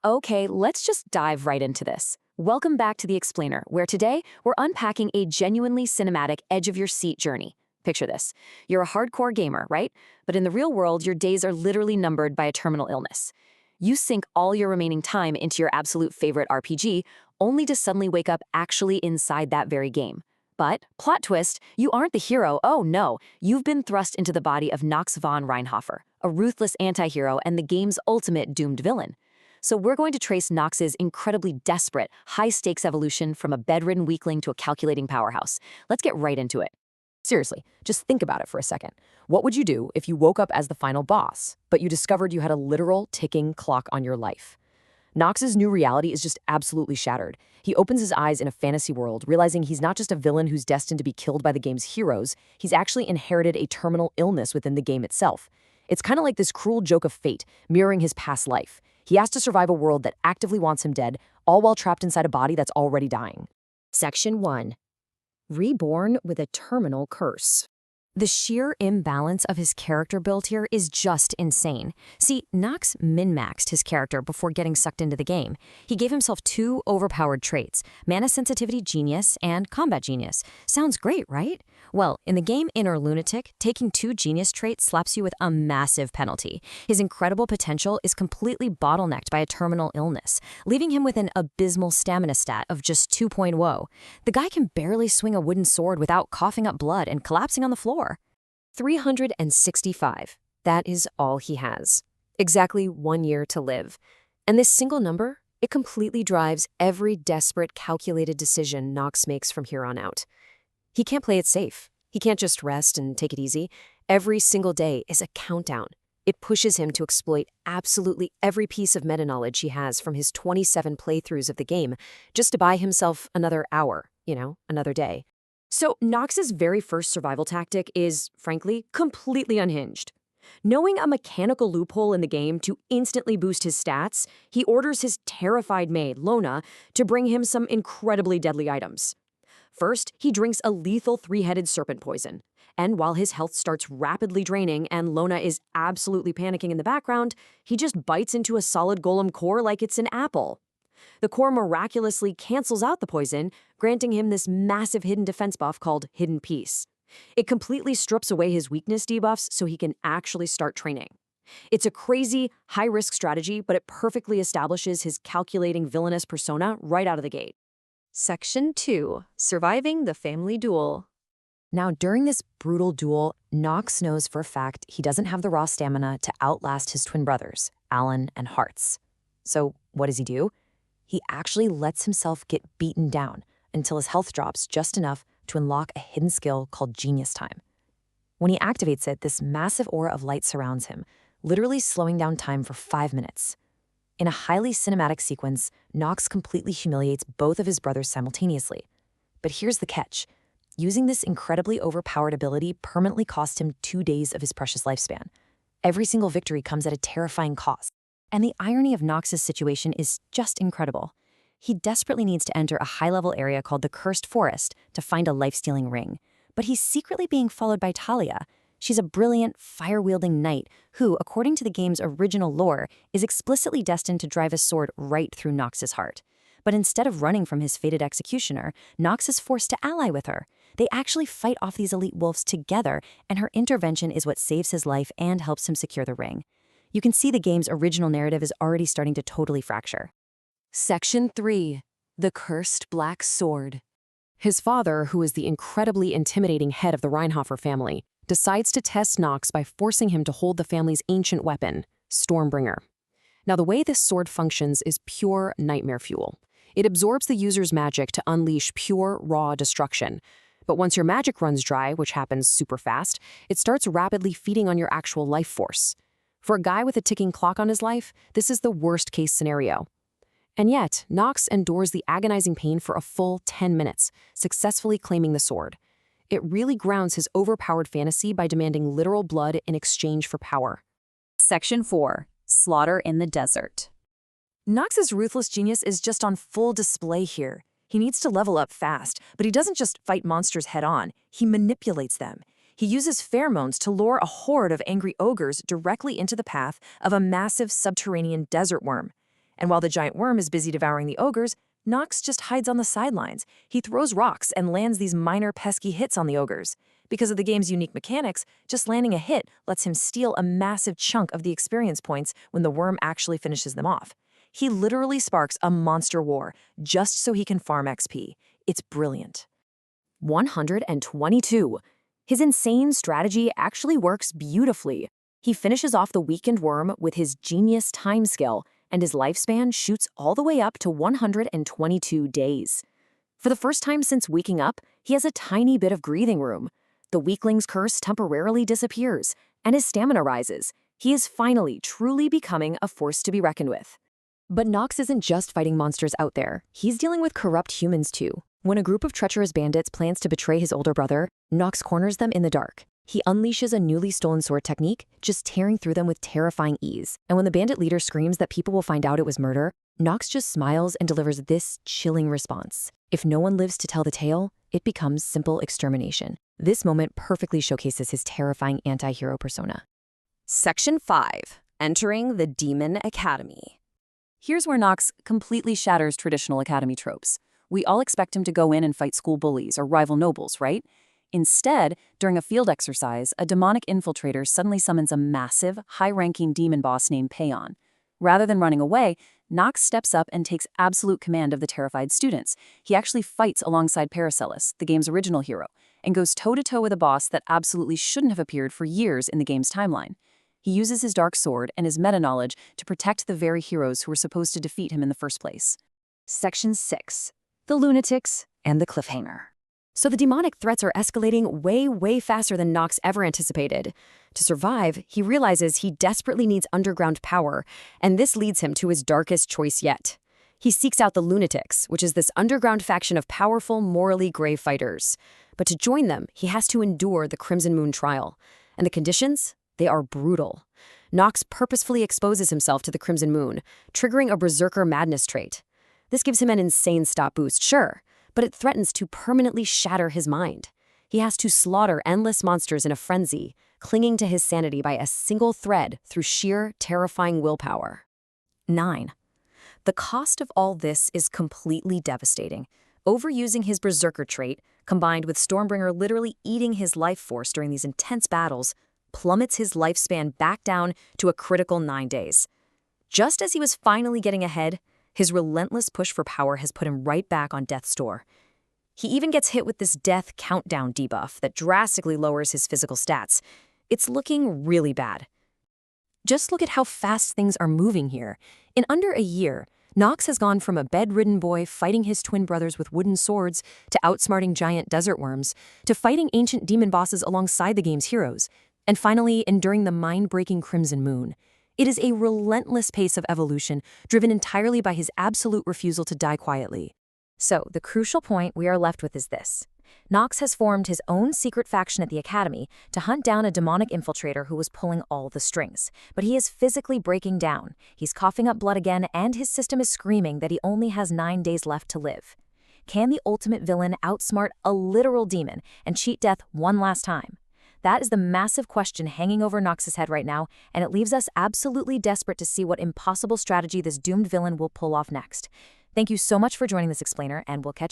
Okay, let's just dive right into this. Welcome back to The Explainer, where today we're unpacking a genuinely cinematic edge-of-your-seat journey. Picture this. You're a hardcore gamer, right? But in the real world, your days are literally numbered by a terminal illness. You sink all your remaining time into your absolute favorite RPG, only to suddenly wake up actually inside that very game. But, plot twist, you aren't the hero, oh no, you've been thrust into the body of Nox von Reinhofer, a ruthless anti-hero and the game's ultimate doomed villain. So we're going to trace Nox's incredibly desperate, high-stakes evolution from a bedridden weakling to a calculating powerhouse. Let's get right into it. Seriously, just think about it for a second. What would you do if you woke up as the final boss, but you discovered you had a literal ticking clock on your life? Nox's new reality is just absolutely shattered. He opens his eyes in a fantasy world, realizing he's not just a villain who's destined to be killed by the game's heroes, he's actually inherited a terminal illness within the game itself. It's kind of like this cruel joke of fate, mirroring his past life. He has to survive a world that actively wants him dead, all while trapped inside a body that's already dying. Section 1. Reborn with a terminal curse. The sheer imbalance of his character build here is just insane. See, Nox min-maxed his character before getting sucked into the game. He gave himself 2 overpowered traits, Mana Sensitivity Genius and Combat Genius. Sounds great, right? Well, in the game Inner Lunatic, taking 2 genius traits slaps you with a massive penalty. His incredible potential is completely bottlenecked by a terminal illness, leaving him with an abysmal stamina stat of just 2.0. The guy can barely swing a wooden sword without coughing up blood and collapsing on the floor. 365. That is all he has. Exactly 1 year to live. And this single number, it completely drives every desperate, calculated decision Nox makes from here on out. He can't play it safe. He can't just rest and take it easy. Every single day is a countdown. It pushes him to exploit absolutely every piece of meta-knowledge he has from his 27 playthroughs of the game just to buy himself another hour, another day. So Nox's very first survival tactic is, frankly, completely unhinged. Knowing a mechanical loophole in the game to instantly boost his stats, he orders his terrified maid, Lona, to bring him some incredibly deadly items. First, he drinks a lethal 3-headed serpent poison. And while his health starts rapidly draining and Lona is absolutely panicking in the background, he just bites into a solid golem core like it's an apple. The core miraculously cancels out the poison, granting him this massive hidden defense buff called Hidden Peace. It completely strips away his weakness debuffs so he can actually start training. It's a crazy, high-risk strategy, but it perfectly establishes his calculating villainous persona right out of the gate. Section 2. Surviving the family duel. Now, during this brutal duel, Nox knows for a fact he doesn't have the raw stamina to outlast his twin brothers, Alan and Hearts. So what does he do? He actually lets himself get beaten down until his health drops just enough to unlock a hidden skill called Genius Time. When he activates it, this massive aura of light surrounds him, literally slowing down time for 5 minutes. In a highly cinematic sequence, Nox completely humiliates both of his brothers simultaneously. But here's the catch. Using this incredibly overpowered ability permanently cost him 2 days of his precious lifespan. Every single victory comes at a terrifying cost. And the irony of Nox's situation is just incredible. He desperately needs to enter a high-level area called the Cursed Forest to find a life-stealing ring. But he's secretly being followed by Talia. She's a brilliant, fire-wielding knight who, according to the game's original lore, is explicitly destined to drive a sword right through Nox's heart. But instead of running from his fated executioner, Nox is forced to ally with her. They actually fight off these elite wolves together, and her intervention is what saves his life and helps him secure the ring. You can see the game's original narrative is already starting to totally fracture. Section 3. The Cursed Black Sword. His father, who is the incredibly intimidating head of the Reinhofer family, decides to test Nox by forcing him to hold the family's ancient weapon, Stormbringer. Now, the way this sword functions is pure nightmare fuel. It absorbs the user's magic to unleash pure, raw destruction. But once your magic runs dry, which happens super fast, it starts rapidly feeding on your actual life force. For a guy with a ticking clock on his life, this is the worst-case scenario. And yet, Nox endures the agonizing pain for a full 10 minutes, successfully claiming the sword. It really grounds his overpowered fantasy by demanding literal blood in exchange for power. Section 4. Slaughter in the Desert. Nox's ruthless genius is just on full display here. He needs to level up fast, but he doesn't just fight monsters head-on, he manipulates them. He uses pheromones to lure a horde of angry ogres directly into the path of a massive subterranean desert worm. And while the giant worm is busy devouring the ogres, Nox just hides on the sidelines. He throws rocks and lands these minor pesky hits on the ogres. Because of the game's unique mechanics, just landing a hit lets him steal a massive chunk of the experience points when the worm actually finishes them off. He literally sparks a monster war just so he can farm XP. It's brilliant. 122. His insane strategy actually works beautifully. He finishes off the weakened worm with his genius time skill, and his lifespan shoots all the way up to 122 days. For the first time since waking up, he has a tiny bit of breathing room. The weakling's curse temporarily disappears, and his stamina rises. He is finally truly becoming a force to be reckoned with. But Nox isn't just fighting monsters out there. He's dealing with corrupt humans too. When a group of treacherous bandits plans to betray his older brother, Nox corners them in the dark. He unleashes a newly stolen sword technique, just tearing through them with terrifying ease. And when the bandit leader screams that people will find out it was murder, Nox just smiles and delivers this chilling response. If no one lives to tell the tale, it becomes simple extermination. This moment perfectly showcases his terrifying anti-hero persona. Section 5. Entering the Demon Academy. Here's where Nox completely shatters traditional academy tropes. We all expect him to go in and fight school bullies or rival nobles, right? Instead, during a field exercise, a demonic infiltrator suddenly summons a massive, high-ranking demon boss named Payon. Rather than running away, Nox steps up and takes absolute command of the terrified students. He actually fights alongside Paracelsus, the game's original hero, and goes toe-to-toe with a boss that absolutely shouldn't have appeared for years in the game's timeline. He uses his dark sword and his meta-knowledge to protect the very heroes who were supposed to defeat him in the first place. Section 6. The Lunatics and the Cliffhanger. So the demonic threats are escalating way faster than Nox ever anticipated. To survive, he realizes he desperately needs underground power, and this leads him to his darkest choice yet. He seeks out the Lunatics, which is this underground faction of powerful, morally gray fighters. But to join them, he has to endure the Crimson Moon trial. And the conditions? They are brutal. Nox purposefully exposes himself to the Crimson Moon, triggering a berserker madness trait. This gives him an insane stat boost, sure, but it threatens to permanently shatter his mind. He has to slaughter endless monsters in a frenzy, clinging to his sanity by a single thread through sheer, terrifying willpower. 9. The cost of all this is completely devastating. Overusing his berserker trait, combined with Stormbringer literally eating his life force during these intense battles, plummets his lifespan back down to a critical 9 days. Just as he was finally getting ahead, his relentless push for power has put him right back on death's door. He even gets hit with this death countdown debuff that drastically lowers his physical stats. It's looking really bad. Just look at how fast things are moving here. In under a year, Nox has gone from a bedridden boy fighting his twin brothers with wooden swords to outsmarting giant desert worms, to fighting ancient demon bosses alongside the game's heroes, and finally enduring the mind-breaking Crimson Moon. It is a relentless pace of evolution, driven entirely by his absolute refusal to die quietly. So, the crucial point we are left with is this. Nox has formed his own secret faction at the Academy to hunt down a demonic infiltrator who was pulling all the strings. But he is physically breaking down. He's coughing up blood again, and his system is screaming that he only has 9 days left to live. Can the ultimate villain outsmart a literal demon and cheat death one last time? That is the massive question hanging over Nox's head right now, and it leaves us absolutely desperate to see what impossible strategy this doomed villain will pull off next. Thank you so much for joining this explainer, and we'll catch you